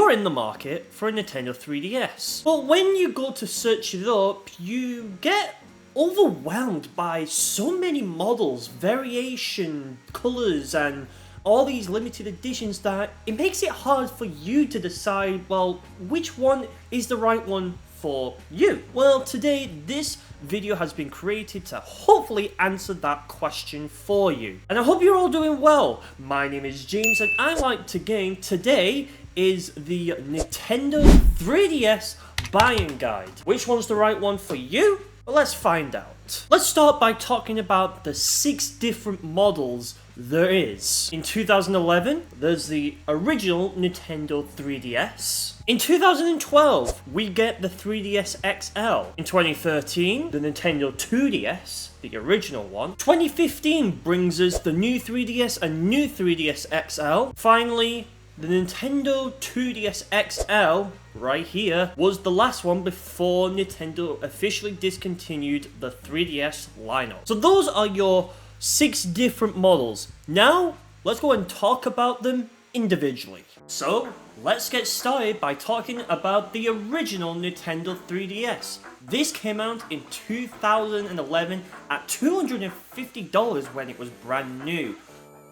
you're in the market for a Nintendo 3DS. But when you go to search it up, you get overwhelmed by so many models, variation, colors, and all these limited editions that it makes it hard for you to decide, well, which one is the right one for you. Well, today this video has been created to hopefully answer that question for you. And I hope you're all doing well. My name is James and I like to game. Today is the Nintendo 3DS buying guide. Which one's the right one for you? Well, let's find out. Let's start by talking about the 6 different models there is. In 2011, there's the original Nintendo 3DS. In 2012, we get the 3DS XL. In 2013, the Nintendo 2DS, the original one. 2015 brings us the new 3DS and new 3DS XL. Finally, the Nintendo 2DS XL, right here, was the last one before Nintendo officially discontinued the 3DS lineup. So those are your 6 different models. Now, let's go and talk about them individually. So, let's get started by talking about the original Nintendo 3DS. This came out in 2011 at $250 when it was brand new.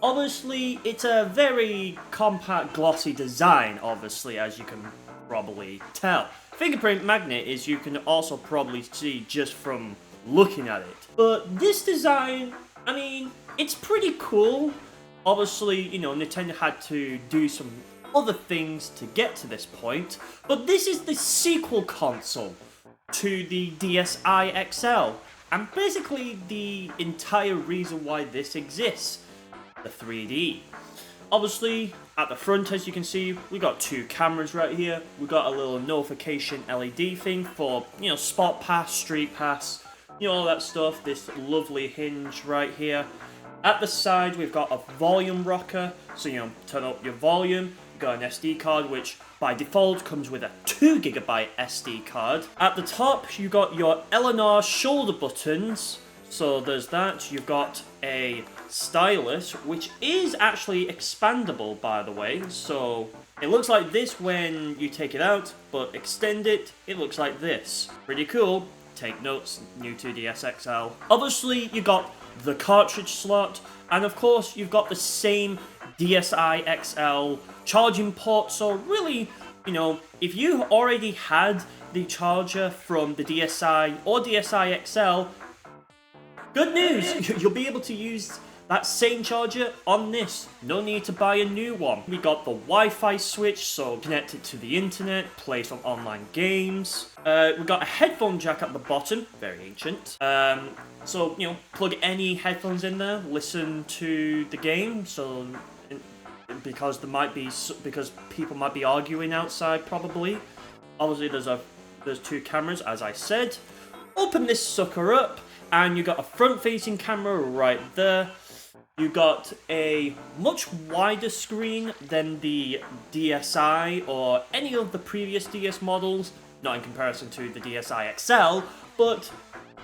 Obviously, it's a very compact, glossy design, obviously, as you can probably tell. Fingerprint magnet is you can also probably see just from looking at it. But this design, I mean, it's pretty cool. Obviously, you know, Nintendo had to do some other things to get to this point, but this is the sequel console to the DSi XL, and basically the entire reason why this exists, the 3D. Obviously, at the front, as you can see, we got 2 cameras right here. We got a little notification LED thing for, you know, Spot Pass, Street Pass, you know, all that stuff. This lovely hinge right here. At the side, we've got a volume rocker, so, you know, turn up your volume. You've got an SD card, which by default comes with a 2GB SD card. At the top, you've got your L&R shoulder buttons, so there's that. You've got a stylus, which is actually expandable, by the way, so it looks like this when you take it out, but extend it, it looks like this. Pretty cool. Take notes, new 2DS XL. Obviously, you got the cartridge slot, and of course, you've got the same DSi XL charging port, so really, you know, if you already had the charger from the DSi or DSi XL, good news! You'll be able to use that same charger on this. No need to buy a new one. We got the Wi-Fi switch, so connect it to the internet, play some online games. We got a headphone jack at the bottom, very ancient. So, you know, plug any headphones in there, listen to the game, so because people might be arguing outside probably. Obviously there's 2 cameras, as I said. Open this sucker up, and you got a front-facing camera right there. You got a much wider screen than the DSi or any of the previous DS models, not in comparison to the DSi XL, but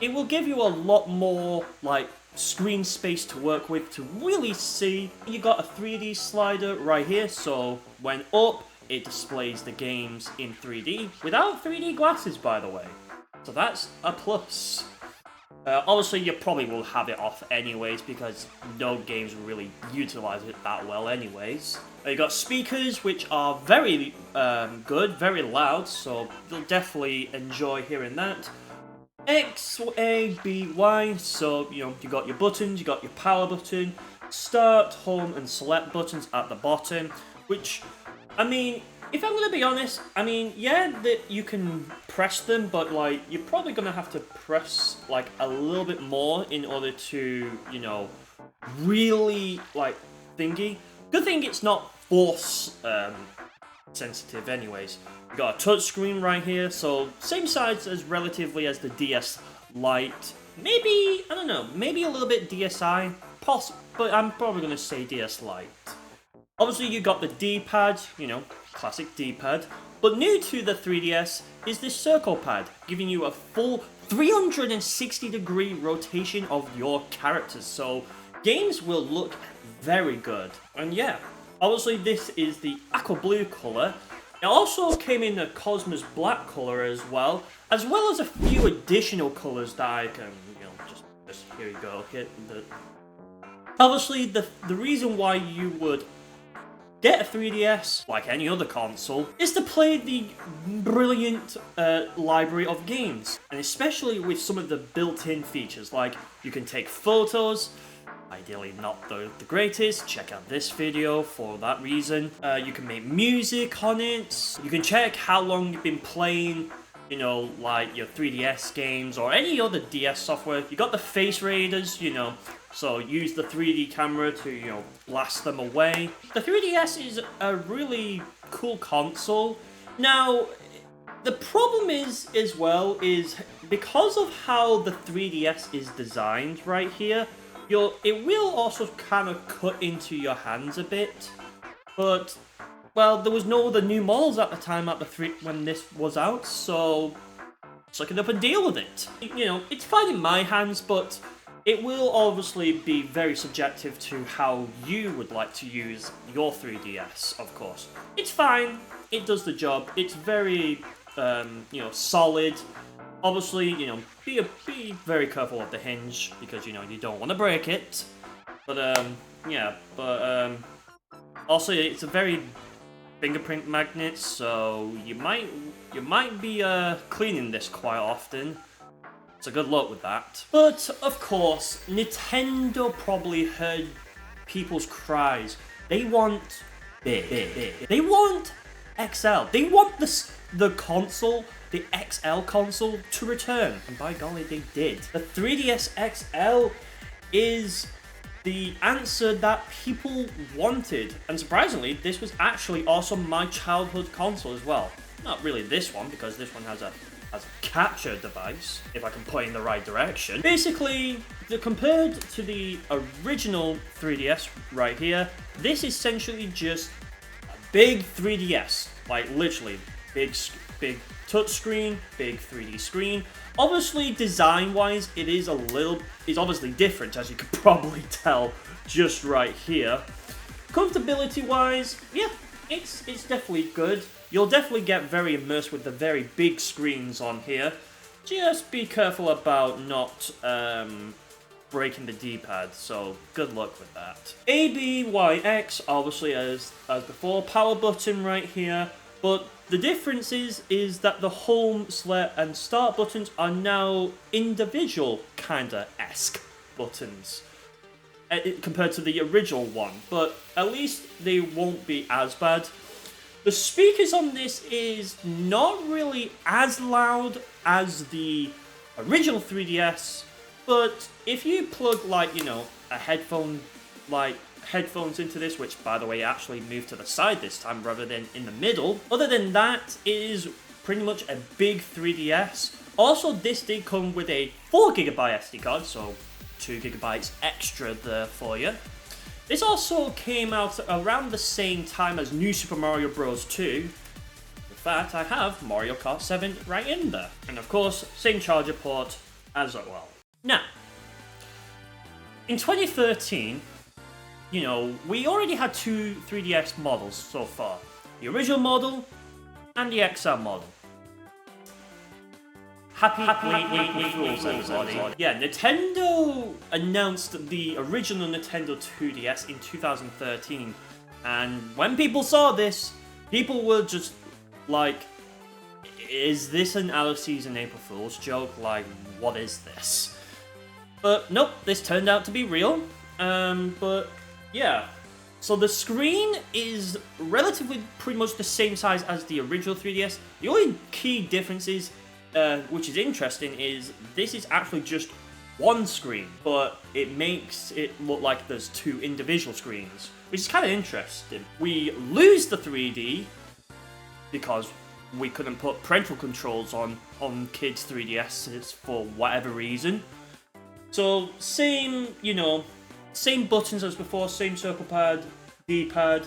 it will give you a lot more like screen space to work with to really see. You got a 3D slider right here, so when up, it displays the games in 3D without 3D glasses, by the way. So that's a plus. Obviously, you probably will have it off anyways, because no games really utilize it that well anyways. You got speakers, which are very good, very loud, so you'll definitely enjoy hearing that. X, A, B, Y, so, you know, you got your buttons, you got your power button, start, home, and select buttons at the bottom, which, I mean, if I'm going to be honest, I mean, yeah, that you can press them, but, like, you're probably going to have to press, like, a little bit more in order to, you know, really, like, thingy. Good thing it's not force sensitive anyways. You got a touch screen right here, so same size as relatively as the DS Lite. Maybe, I don't know, maybe a little bit DSi, but I'm probably going to say DS Lite. Obviously, you got the D-pad, you know, classic D-pad, but new to the 3DS is this circle pad, giving you a full 360-degree rotation of your characters, so games will look very good. And yeah, obviously this is the aqua blue colour, It also came in a Cosmos black color as well as a few additional colors that I can, just here you go. Obviously, the reason why you would get a 3DS, like any other console, is to play the brilliant library of games, and especially with some of the built-in features, like you can take photos, ideally not the greatest, check out this video for that reason. You can make music on it, you can check how long you've been playing, like your 3DS games or any other DS software. You got the face raiders, so use the 3D camera to, blast them away. The 3DS is a really cool console. Now, the problem is because of how the 3DS is designed right here, it will also kind of cut into your hands a bit. But, well, there was no other new models at the time when this was out, so suck it up and deal with it. It's fine in my hands, but it will obviously be very subjective to how you would like to use your 3DS, of course. It's fine, it does the job, it's very, solid. Obviously, be very careful of the hinge, because, you don't want to break it. But, also it's a very fingerprint magnet, so you might be, cleaning this quite often. So good luck with that. But, of course, Nintendo probably heard people's cries. They want big. They want XL. They want the console, the XL console, to return. And by golly, they did. The 3DS XL is the answer that people wanted. And surprisingly, this was actually also my childhood console as well. Not really this one, because this one has a capture device, if I can point in the right direction. Basically, compared to the original 3DS right here, this is essentially just a big 3DS. Like, literally, big touchscreen, big 3D screen. Obviously, design-wise, it's obviously different, as you could probably tell just right here. Comfortability-wise, yeah, it's definitely good. You'll definitely get very immersed with the very big screens on here. Just be careful about not breaking the D-pad, so good luck with that. A, B, Y, X, obviously as before, power button right here, but the difference is that the home, select, and start buttons are now individual kinda-esque buttons compared to the original one, but at least they won't be as bad. The speakers on this is not really as loud as the original 3DS, but if you plug a headphones into this, which by the way actually moved to the side this time rather than in the middle, other than that, it is pretty much a big 3DS. Also, this did come with a 4GB SD card, so 2GB extra there for you. This also came out around the same time as New Super Mario Bros. 2. In fact, I have Mario Kart 7 right in there. And of course, same charger port as well. Now, in 2013, we already had two 3DS models so far. The original model and the XL model. Happy April Fools, everybody. Yeah, Nintendo announced the original Nintendo 2DS in 2013, and when people saw this, people were just like, is this an out of season April Fool's joke? Like, what is this? But nope, this turned out to be real. But yeah. So the screen is relatively pretty much the same size as the original 3DS. The only key difference is, which is interesting, is this is actually just one screen, but it makes it look like there's two individual screens, which is kind of interesting. We lose the 3D because we couldn't put parental controls on kids' 3DSs for whatever reason. So same buttons as before, same circle pad, D-pad.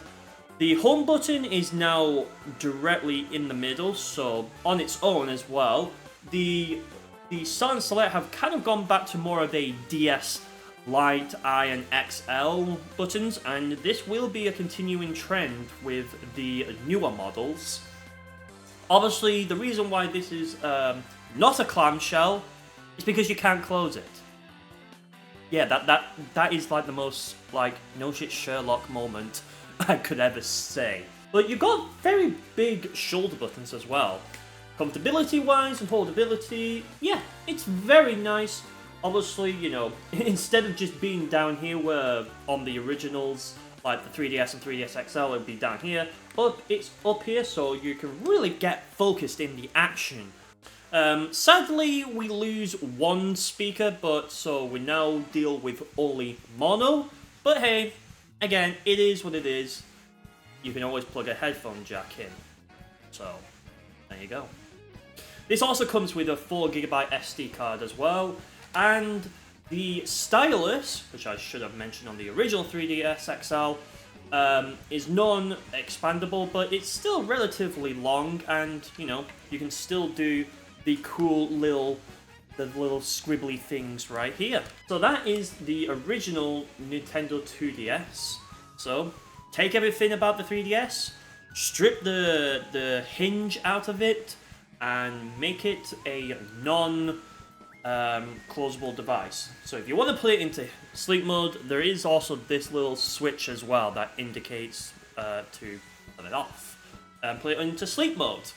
The home button is now directly in the middle, so on its own as well. The Start and Select have kind of gone back to more of a DS Lite, I, and XL buttons, and this will be a continuing trend with the newer models. Obviously, the reason why this is not a clamshell is because you can't close it. Yeah, that is like the most like no shit Sherlock moment I could ever say. But you've got very big shoulder buttons as well. Comfortability wise and holdability, yeah, it's very nice. Obviously, you know, instead of just being down here where on the originals, like the 3DS and 3DS XL, it would be down here, but it's up here so you can really get focused in the action. Sadly, we lose one speaker, but so we now deal with only mono. But hey, again, it is what it is. You can always plug a headphone jack in. So, there you go. This also comes with a 4GB SD card as well, and the stylus, which I should have mentioned on the original 3DS XL, is non-expandable, but it's still relatively long, and, you know, you can still do the cool little scribbly things right here. So that is the original Nintendo 2DS. So, take everything about the 3DS, strip the hinge out of it, and make it a non-closable device. So if you want to put it into sleep mode, there is also this little switch as well that indicates to turn it off and put it into sleep mode.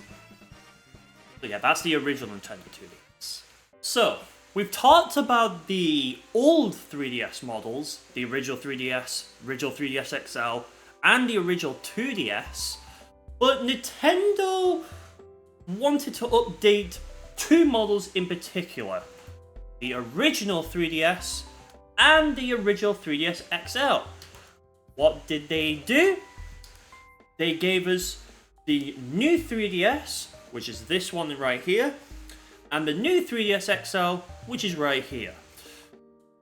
So yeah, that's the original Nintendo 2DS. So, we've talked about the old 3DS models, the original 3DS, original 3DS XL, and the original 2DS, but Nintendo wanted to update two models in particular, the original 3DS and the original 3DS XL. What did they do? They gave us the new 3DS, which is this one right here, and the new 3DS XL, which is right here.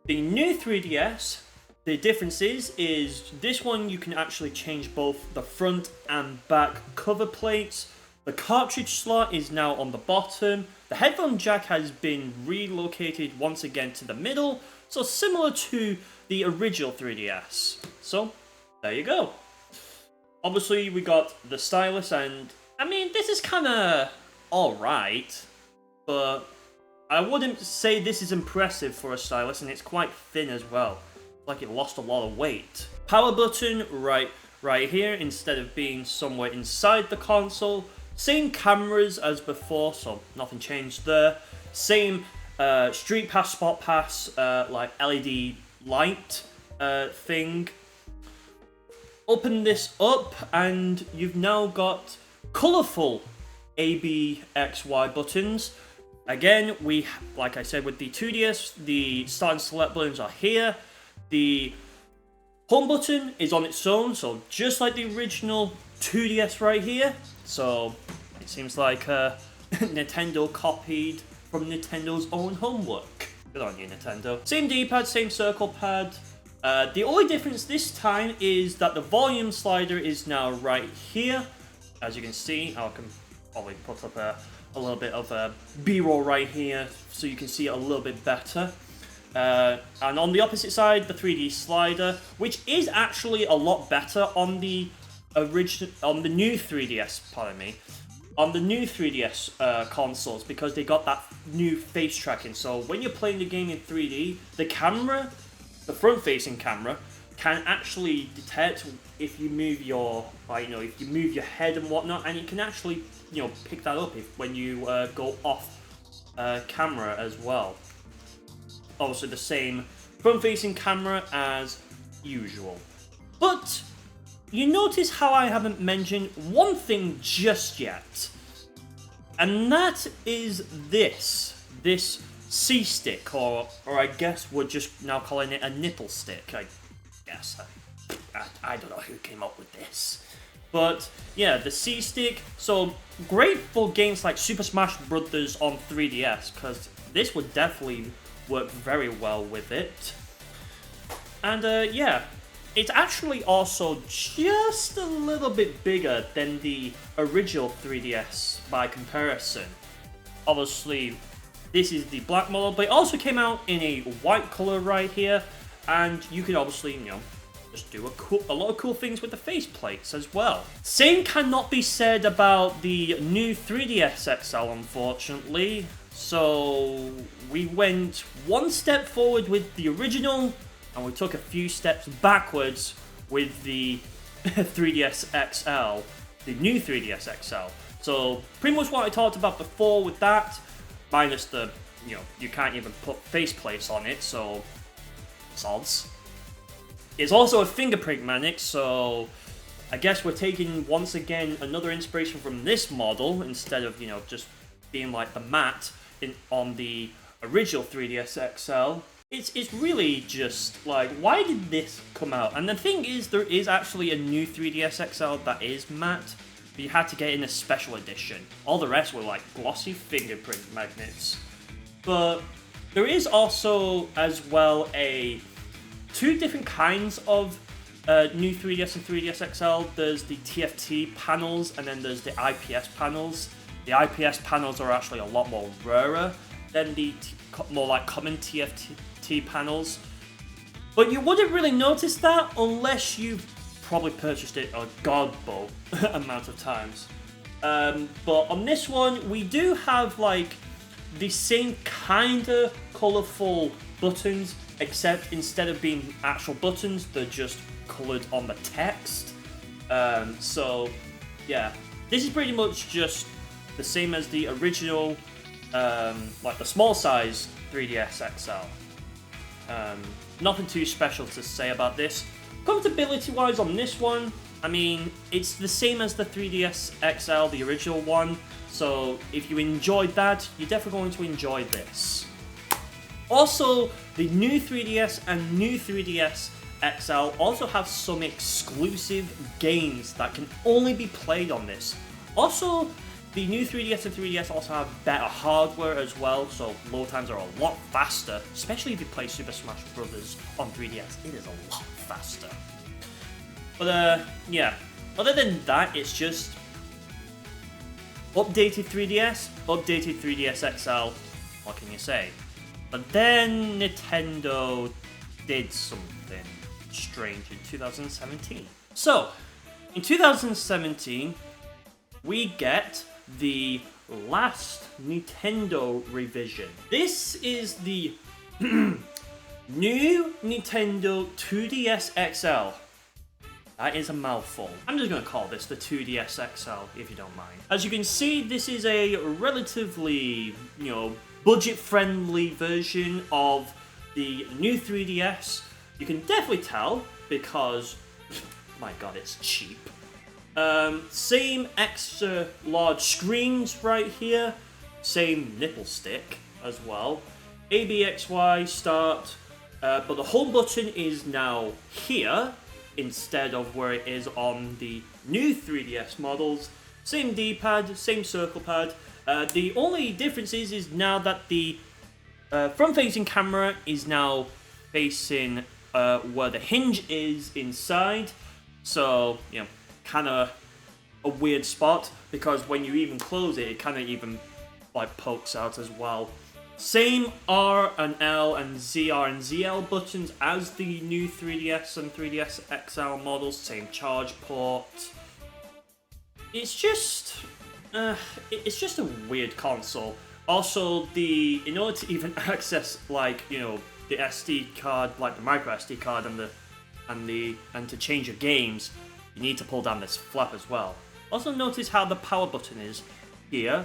The new 3DS, the difference is this one you can actually change both the front and back cover plates. The cartridge slot is now on the bottom. The headphone jack has been relocated once again to the middle, so similar to the original 3DS. So, there you go. Obviously, we got the stylus, and I mean, this is kind of alright, but I wouldn't say this is impressive for a stylus, and it's quite thin as well. Like it lost a lot of weight. Power button right here instead of being somewhere inside the console. Same cameras as before, so nothing changed there. Same Street Pass, Spot Pass, like LED light thing. Open this up, and you've now got colourful A, B, X, Y buttons. Again, like I said with the 2DS, the start and select buttons are here. The home button is on its own, so just like the original 2DS right here. So it seems like Nintendo copied from Nintendo's own homework. Good on you, Nintendo. Same D-pad, same circle pad. The only difference this time is that the volume slider is now right here. As you can see, I can probably put up a little bit of a B-roll right here so you can see it a little bit better. And on the opposite side, the 3D slider, which is actually a lot better on the new 3DS, pardon me, on the new 3DS consoles, because they got that new face tracking. So when you're playing the game in 3D, the camera, the front-facing camera, can actually detect if you move your, if you move your head and whatnot, and it can actually, pick that up when you go off camera as well. Obviously the same front-facing camera as usual. But you notice how I haven't mentioned one thing just yet. And that is this C-stick, or I guess we're just now calling it a nipple stick, I guess. I don't know who came up with this. But yeah, the C-stick, so great for games like Super Smash Bros. On 3DS, because this would definitely work very well with it. And yeah, it's actually also just a little bit bigger than the original 3DS by comparison. Obviously, this is the black model, but it also came out in a white color right here, and you can obviously, the just do a lot of cool things with the faceplates as well. Same cannot be said about the new 3DS XL, unfortunately. So we went one step forward with the original, and we took a few steps backwards with the 3DS XL, the new 3DS XL. So pretty much what I talked about before with that, minus the, you can't even put faceplates on it, so sods. It's also a fingerprint magnet, so I guess we're taking, once again, another inspiration from this model, instead of, just being like the matte on the original 3DS XL. It's really just like, why did this come out? And the thing is, there is actually a new 3DS XL that is matte, but you had to get in a special edition. All the rest were like glossy fingerprint magnets. But there is also, as well, two different kinds of new 3DS and 3DS XL. There's the TFT panels, and then there's the IPS panels. The IPS panels are actually a lot more rarer than the more like common TFT panels. But you wouldn't really notice that unless you've probably purchased it a godful amount of times. But on this one, we do have like the same kind of colourful buttons, except instead of being actual buttons, they're just coloured on the text. So yeah, this is pretty much just the same as the original, like the small size 3DS XL. Nothing too special to say about this. Comfortability wise on this one, I mean, it's the same as the 3DS XL, the original one. So if you enjoyed that, you're definitely going to enjoy this. Also, the new 3DS and new 3DS XL also have some exclusive games that can only be played on this. Also, the new 3DS and 3DS also have better hardware as well, so load times are a lot faster, especially if you play Super Smash Bros. On 3DS. It is a lot faster. But yeah, other than that, it's just updated 3DS, updated 3DS XL, what can you say? But then Nintendo did something strange in 2017. So, in 2017, we get the last Nintendo revision. This is the new Nintendo 2DS XL. That is a mouthful. I'm just going to call this the 2DS XL, if you don't mind. As you can see, this is a relatively, budget-friendly version of the new 3DS. You can definitely tell because, my god, it's cheap. Same extra large screens right here. Same nipple stick as well. ABXY start, but the home button is now here instead of where it is on the new 3DS models. Same D-pad, same circle pad. The only difference is now that the front-facing camera is now facing where the hinge is inside. So, kind of a weird spot, because when you even close it, it kind of even like pokes out as well. Same R and L and ZR and ZL buttons as the new 3DS and 3DS XL models. Same charge port. It's just a weird console. Also, in order to even access the SD card, like the micro SD card and to change your games, you need to pull down this flap as well. Also notice how the power button is here,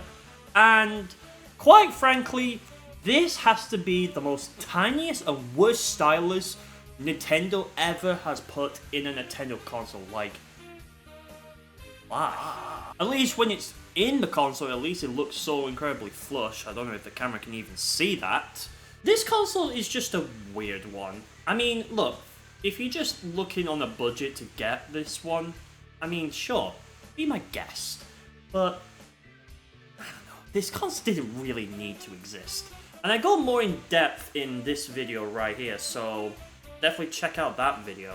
and quite frankly, this has to be the most tiniest and worst stylus Nintendo ever has put in a Nintendo console. Like, why? At least when it's in the console, at least it looks so incredibly flush. I don't know if the camera can even see that. This console is just a weird one. I mean, look, if you're just looking on a budget to get this one, I mean, sure, be my guest. But, I don't know, this console didn't really need to exist. And I go more in depth in this video right here, so definitely check out that video.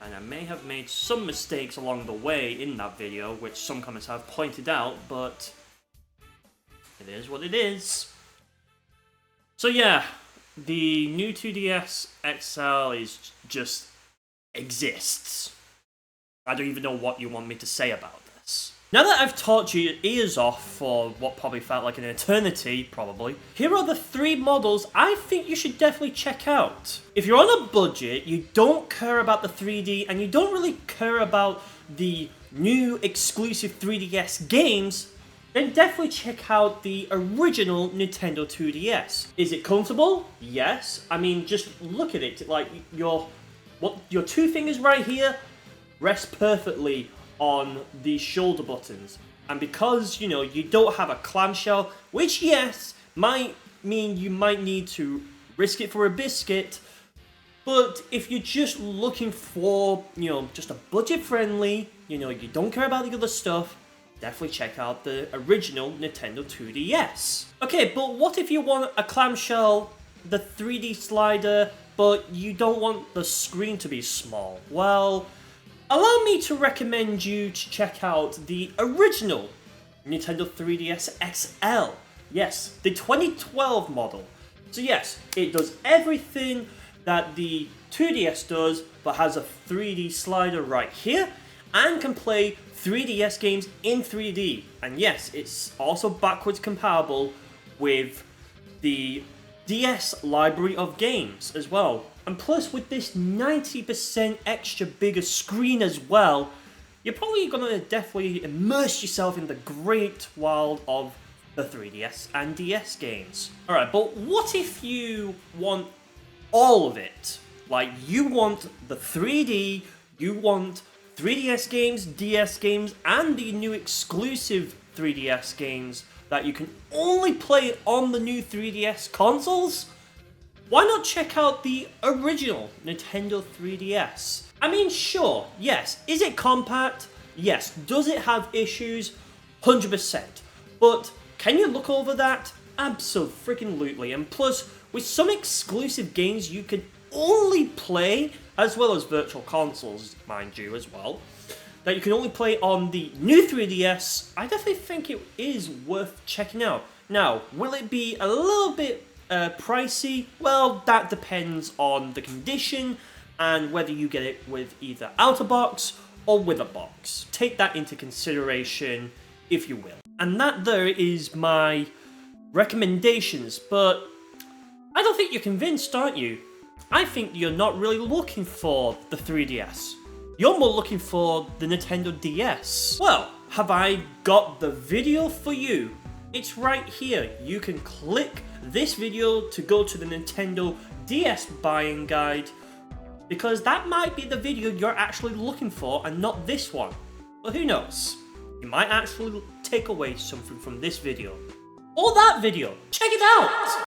And I may have made some mistakes along the way in that video, which some comments have pointed out, but it is what it is. So yeah, the new 2DS XL is just exists. I don't even know what you want me to say about this. Now that I've talked your ears off for what probably felt like an eternity, probably, here are the 3 models I think you should definitely check out. If you're on a budget, you don't care about the 3D, and you don't really care about the new exclusive 3DS games, then definitely check out the original Nintendo 2DS. Is it comfortable? Yes. I mean, just look at it. Like, your 2 fingers right here rest perfectly on the shoulder buttons. And because, you know, you don't have a clamshell, which, yes, might mean you might need to risk it for a biscuit, but if you're just looking for, you know, just a budget-friendly, you know, you don't care about the other stuff, definitely check out the original Nintendo 2DS. Okay, but what if you want a clamshell, the 3D slider, but you don't want the screen to be small? Well, allow me to recommend you to check out the original Nintendo 3DS XL. Yes, the 2012 model. So yes, it does everything that the 2DS does, but has a 3D slider right here, and can play 3DS games in 3D. And yes, it's also backwards compatible with the DS library of games as well. And plus, with this 90% extra bigger screen as well, you're probably gonna definitely immerse yourself in the great world of the 3DS and DS games. Alright, but what if you want all of it? Like, you want the 3D, you want 3DS games, DS games, and the new exclusive 3DS games that you can only play on the new 3DS consoles? Why not check out the original Nintendo 3DS? I mean, sure, yes. Is it compact? Yes. Does it have issues? 100%. But can you look over that? Absolutely. And plus, with some exclusive games you can only play, as well as virtual consoles, mind you, as well, that you can only play on the new 3DS, I definitely think it is worth checking out. Now, will it be a little bit pricey? Well, that depends on the condition and whether you get it with either out of box or with a box. Take that into consideration, if you will. And that there is my recommendations, but I don't think you're convinced, aren't you? I think you're not really looking for the 3DS. You're more looking for the Nintendo DS. Well, have I got the video for you? It's right here. You can click this video to go to the Nintendo DS buying guide, because that might be the video you're actually looking for and not this one. But who knows? You might actually take away something from this video. Or that video. Check it out!